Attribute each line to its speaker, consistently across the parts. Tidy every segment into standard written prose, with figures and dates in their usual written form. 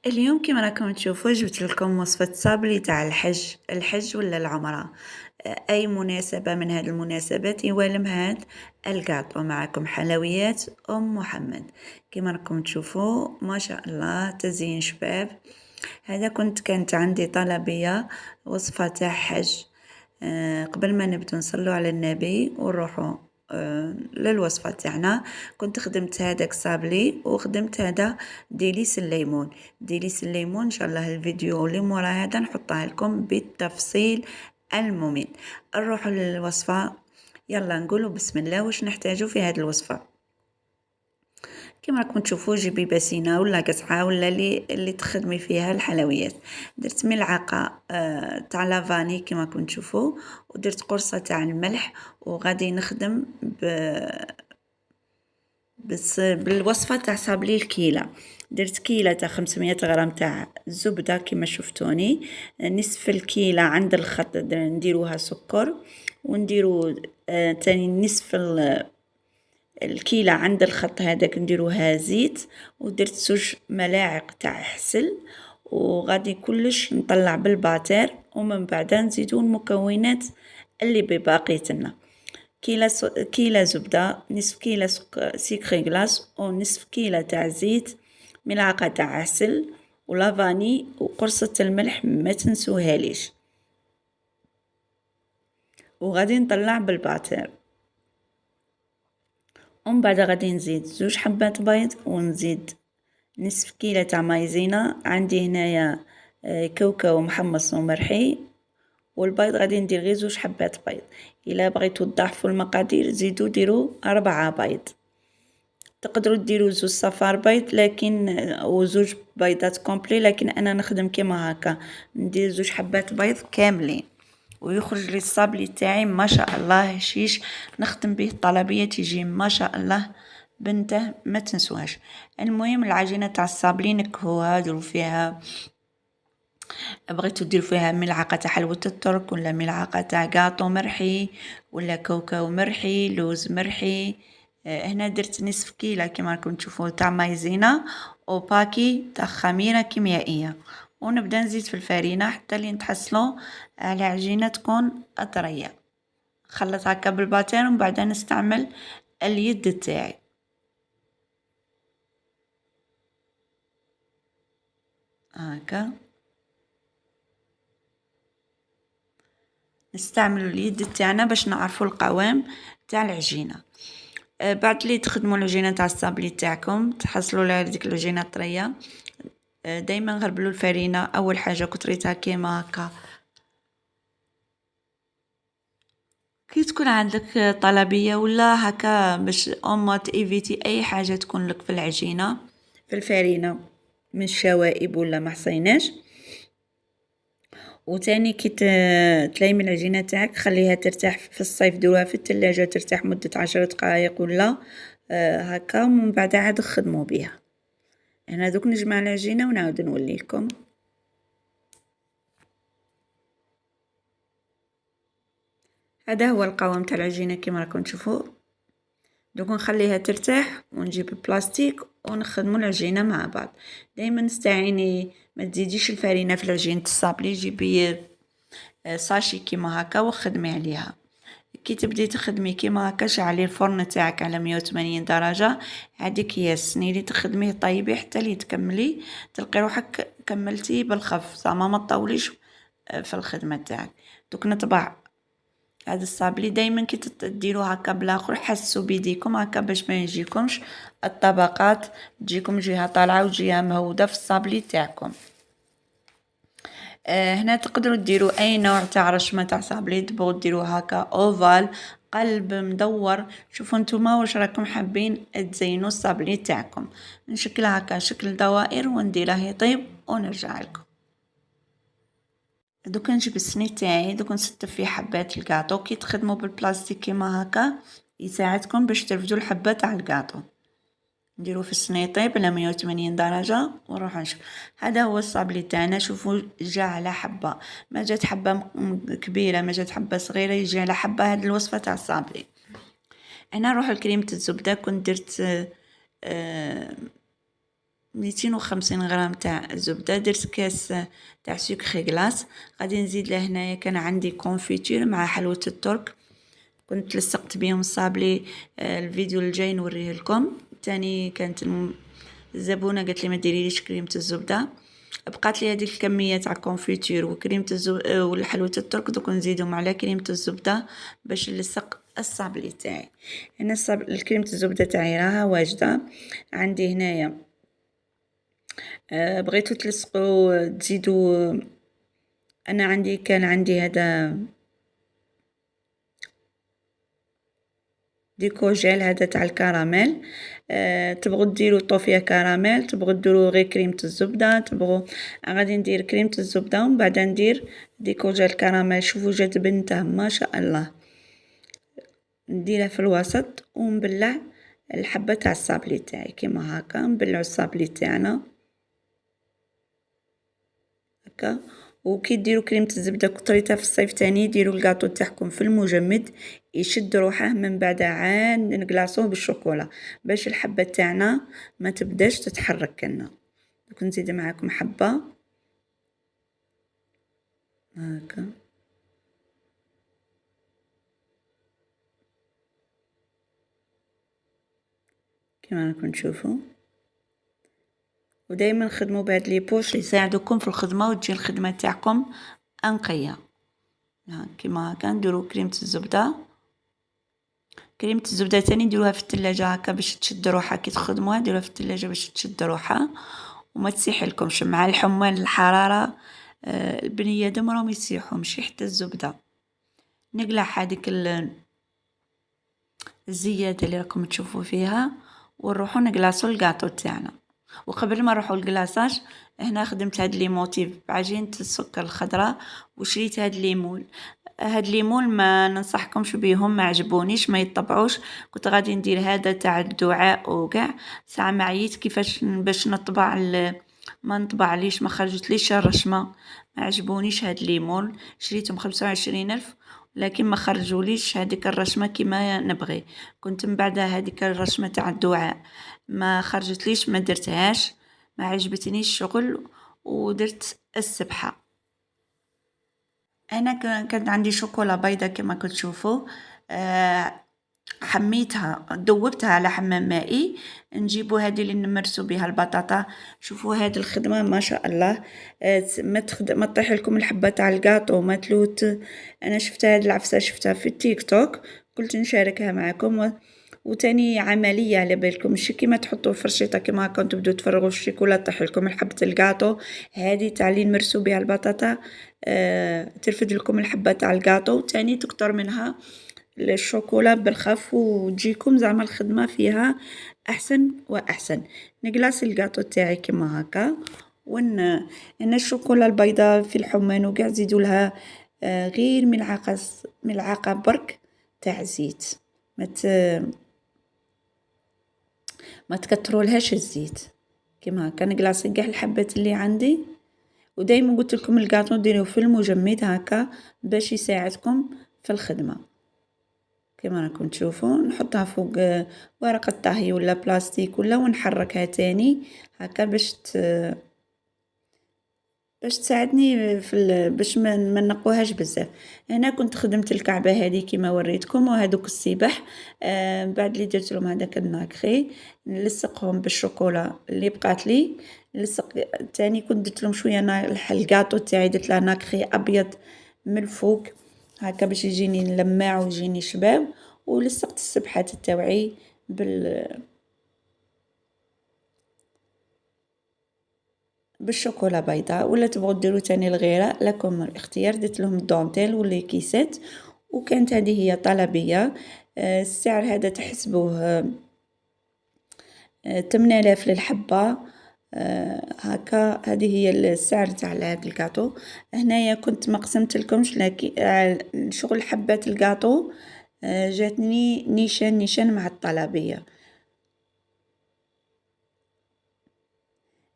Speaker 1: اليوم كيما راكم تشوفوا جبت لكم وصفة صابلي تاع الحج ولا العمرة. أي مناسبة من هذه المناسبات يوالم هاد الكاطو. معكم حلويات أم محمد كيما راكم تشوفوا ما شاء الله تزيين شباب. هذا كانت عندي طلبية وصفة تاع حج. قبل ما نبدو نصلوا على النبي ونروحوا للوصفة تاعنا. كنت خدمت هذاك صابلي وخدمت هذا ديليس الليمون. ديليس الليمون ان شاء الله الفيديو اللي مورا هذا نحطها لكم بالتفصيل الممل. نروحوا للوصفة. يلا نقولوا بسم الله واش نحتاجوا في هذه الوصفة. كما راكم تشوفوا جيبي باسينه ولا قصعه ولا اللي تخدمي فيها الحلويات. درت ملعقه تاع لافاني كما راكم تشوفوا، ودرت قرصه تاع الملح، وغادي نخدم بالوصفه تاع صابلي الكيله. درت كيله تاع 500 غرام تاع الزبده كما شفتوني. نصف الكيله عند الخط نديروها سكر، ونديرو تاني نصف الكيلة عند الخط هذاك نديروها زيت، ودرت 2 ملاعق تاع حسل، وغادي كلش نطلع بالباتير، ومن بعد نزيدو المكونات اللي بباقيتنا. كيلة زبدة، نصف كيلة سكر غلاس، ونصف كيلة تاع زيت، ملعقة تاع عسل ولافاني وقرصة الملح ما تنسوها ليش. وغادي نطلع بالباتير، ومن بعد غادي نزيد 2 حبات بيض، ونزيد نصف كيلة تاع مايزينا. عندي هنايا كاوكاو محمص ومرحي، والبيض غادي ندير غير 2 حبات بيض. الا بغيتو تضاعفوا المقادير زيدوا ديروا 4 بيض. تقدروا ديروا 2 صفار بيض لكن و2 بيضات كومبلي، لكن انا نخدم كيما هكا ندير 2 حبات بيض كاملين، ويخرج لي الصابلي تاعي ما شاء الله هشيش. نخدم به الطلبيه تيجي ما شاء الله بنته ما تنسوهاش. المهم العجينه تاع الصابلي نكهوها، ديروا فيها بغيتو ديروا فيها ملعقه تاع حلوه الترك، ولا ملعقه تاع كاطو مرحي، ولا كاوكاو مرحي، لوز مرحي. هنا درت نصف كيلة كما راكم تشوفوا تاع مايزينا، وباكي تاع خميره كيميائيه. ونبدا نزيد في الفرينه حتى لين تحصلوا على عجينه تكون طريه. خلط هكا بالباتير، ومن بعد نستعمل اليد تاعي هكا. نستعملوا اليد تاعنا باش نعرفوا القوام تاع العجينه. بعد لي تخدموا العجينه تاع الصابلي تاعكم تحصلوا على ديك العجينه طريه. دائما غربلوا الفرينه اول حاجه كتريتها كيما هكا. كي تكون عندك طلبيه ولا هكا باش اوموت ايفيتي اي حاجه تكون لك في العجينه في الفرينه من الشوائب ولا ما حصيناش. وتاني كي تلايم العجينه تاعك خليها ترتاح في الصيف، ديروها في الثلاجه ترتاح مده 10 دقائق ولا هكا، ومن بعد عاد خدموا بها. انا دوك نجمع العجينه ونعاود نوليكم. هذا هو القوام تاع العجينه كما راكم تشوفوا. دوك نخليها ترتاح ونجيب بلاستيك ونخدموا العجينه مع بعض. دائما نستعيني ما تزيديش الفرينه في العجينه الصابلي، جيبي ساشي كيما هكا وخدمي عليها. كي تبدي تخدمي كيما هكا شعلي الفرن تاعك على 180 درجه. هذيك هي السنينه تخدميه طيبي حتى لي تكملي تلقي روحك كملتي بالخف، زعما ما تطوليش في الخدمه تاعك. دوك نطبع هذا الصابلي دائما كي تديروا هكا بالاخر حسوا بيديكم هكا باش ما يجيكمش الطبقات، تجيكم جهه طالعه وجهه مهوده في الصابلي تاعكم. هنا تقدروا ديروا اي نوع تاع رشمه تاع صابلي، تبغوا ديروا هكا اوفال، قلب، مدور. شوفوا نتوما واش راكم حابين تزينوا الصابلي تاعكم. نشكلها هكا شكل دوائر ونديره يطيب ونرجع لكم. دوك نجيب السني تاعي، دوك نستف فيه حبات الكاطو. كي تخدموا بالبلاستيك كيما هكا يساعدكم باش ترفدوا الحبه تاع الكاطو. نديرو في الصني يطيب على 180 درجه ونروح نشوف. هذا هو الصابلي تاعنا. شوفوا جا على حبه، ما جات حبه كبيره ما جات حبه صغيره، يجي على حبه. هذه الوصفه تاع الصابلي. انا نروح لكريمه الزبده. كنت درت 250 غرام تاع زبدة، درت كاس تاع سكر غلاس، غادي نزيد له هنايا كان عندي كونفيتير مع حلوة الترك كنت لصقت بيهم الصابلي. الفيديو الجاي نوريه لكم. تاني كانت الزبونة قالت لي ما ديريليش كريمة الزبدة، بقات لي هذيك الكميه تاع كونفيتور وكريمه والحلوة الترك، دوك نزيدهم على كريمه الزبده باش نلصق الصابلي تاعي. هنا الكريمه الزبده تاعي راها واجده عندي هنايا. بغيتو تلصقوا تزيدوا، انا كان عندي هذا ديكو جيل هذا تاع الكراميل. تبغوا ديروا طوفيه كراميل، تبغوا ديروا غير كريمه الزبده، تبغوا غادي ندير كريمه الزبده ومن بعد ندير ديكو جيل كراميل. شوفوا جات بنته ما شاء الله. نديرها في الوسط ونبلع الحبه تاع الصابلي تاعي كيما هكا. نبلعوا الصابلي تاعنا هكا. وكي ديروا كريمه الزبده كثريتها في الصيف تاني ديروا الكاطو تاعكم في المجمد يشد روحه، من بعد عاد نقلاصوه بالشوكولا باش الحبه تاعنا ما تبداش تتحرك لنا. دوك نزيد معاكم حبه هكا كما راكم تشوفوا. ودائما خدموا بهاد لي بوش يساعدوكم في الخدمه وتجي الخدمه تاعكم انقيه. كيما هكا نديروا كريمه الزبده. كريمه الزبده تاني نديروها في الثلاجه هكا باش تشد روحها. كي تخدموها ديروها في الثلاجه باش تشد روحها وما تسيح لكمش مع الحمان الحراره. البني ادم راهم يسيحوا ماشي حتى الزبده. نقلع هذيك الزياده اللي راكم تشوفوا فيها ونروحوا نقلاصوا الكاطو تاعنا. وقبل ما نروحوا الكلاصاج هنا خدمت هاد ليموتيف بعجينه السكر الخضراء وشريت هاد ليمون. هاد ليمون ما ننصحكمش بيهم، ما عجبونيش، ما يطبعوش. كنت غادي ندير هذا تاع الدعاء وكاع ساعه ما عييت كيفاش باش نطبع ما نطبع ليش ما خرجت الرشمه. ما عجبونيش هاد ليمون، شريتهم 25,000 لكن ما خرجوليش هذيك الرشمه كيما نبغي. كنت من بعد هذيك الرشمه تاع الدعاء ما خرجتليش، ما درتهاش، ما عجبتنيش الشغل ودرت السبحه. انا كانت عندي شوكولا بيضه كما كتشوفوا. حميتها ذوبتها على حمام مائي. نجيبوا هذه اللي نمرسوا بها البطاطا. شوفوا هذه الخدمه ما شاء الله. ما تطيح لكم الحبه تاع الكاطو ما تلوت. انا شفت هذه العفسه شفتها في التيك توك قلت نشاركها معكم. وتاني عمليه على بالكم ماشي كيما تحطوا فرشيطه كيما هكا تبداو تفرغوا الشيكولا طيح لكم حبه الكاطو. هذه تاع اللي نمرسوا بها البطاطا ترفد لكم الحبه تاع الكاطو. تاني تكتر منها الشوكولا بالخف وتجيكم زعما الخدمه فيها احسن واحسن. نقلاص الكاطو تاعي كيما هكا هنا الشوكولا البيضاء في الحمان وكاع زيدوا لها غير ملعقه برك تاع زيت. ما تكتروا لهاش الزيت كيما هكا. نقلاص كاع الحبات اللي عندي. ودائما قلت لكم الكاطو ديروه في المجمد هكا باش يساعدكم في الخدمه كما راكم تشوفوا. نحطها فوق ورقه طهي ولا بلاستيك ولا ونحركها تاني هكا باش تساعدني باش ما نقوهاش بزاف. هنا كنت خدمت الكعبه هذه كما وريتكم وهذوك السبح. بعد اللي درت لهم هذاك الناكري نلصقهم بالشوكولا اللي بقات لي. نلصق تاني كنت درت لهم شويه الكاطو تاعي درت له ناكري ابيض من الفوق هكا باش يجيني لماع ويجيني شباب. ولصقت السبحات تاوعي بالشوكولا بيضاء ولا تبغوا ديروا تاني الغيره لكم الاختيار. درت لهم الدونتيل ولا كيسات وكانت هذه هي طلبيه. السعر هذا تحسبوه 8000 للحبه هكا. هذه هي السعر تاع هذا الكاطو. هنايا كنت ما قسمت لكمش لكن شغل حبات الكاطو جاتني نيشان مع الطلبيه.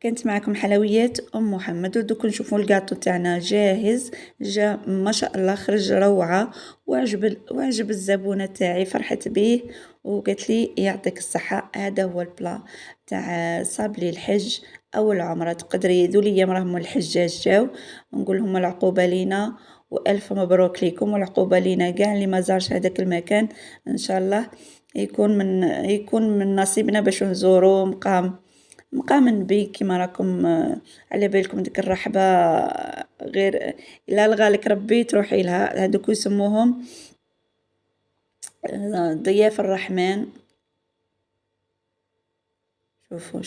Speaker 1: كانت معكم حلويات محمد. ودوك نشوفوا الكاطو تاعنا جاهز. جا ما شاء الله خرج روعه وعجب الزبونه تاعي فرحت به وقالت لي يعطيك الصحة هذا هو البلا تاع صابلي الحج أو العمرة. تقدري ذو الأيام راهم الحجاج جاو، نقول لهم العقوبة لينا وألف مبروك ليكم، والعقوبة لينا كاع اللي ما زارش هذاك المكان، إن شاء الله يكون من نصيبنا باش نزورو مقام النبي كيما راكم على بالكم ديك الرحبة غير إلا لغالك ربي تروحي لها. هادوك يسموهم ضياف الرحمن. شوفوا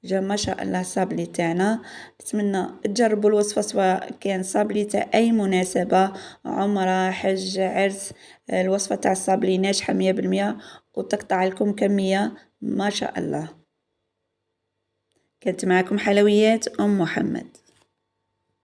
Speaker 1: جا ما شاء الله صابلي تاعنا. نتمنى تجربوا الوصفة سواء كان صابلي تاع أي مناسبة، عمرة، حج، عرس. الوصفة تاع الصابلي ناجحة 100% وتقطع لكم كمية ما شاء الله. كانت معكم حلويات أم محمد.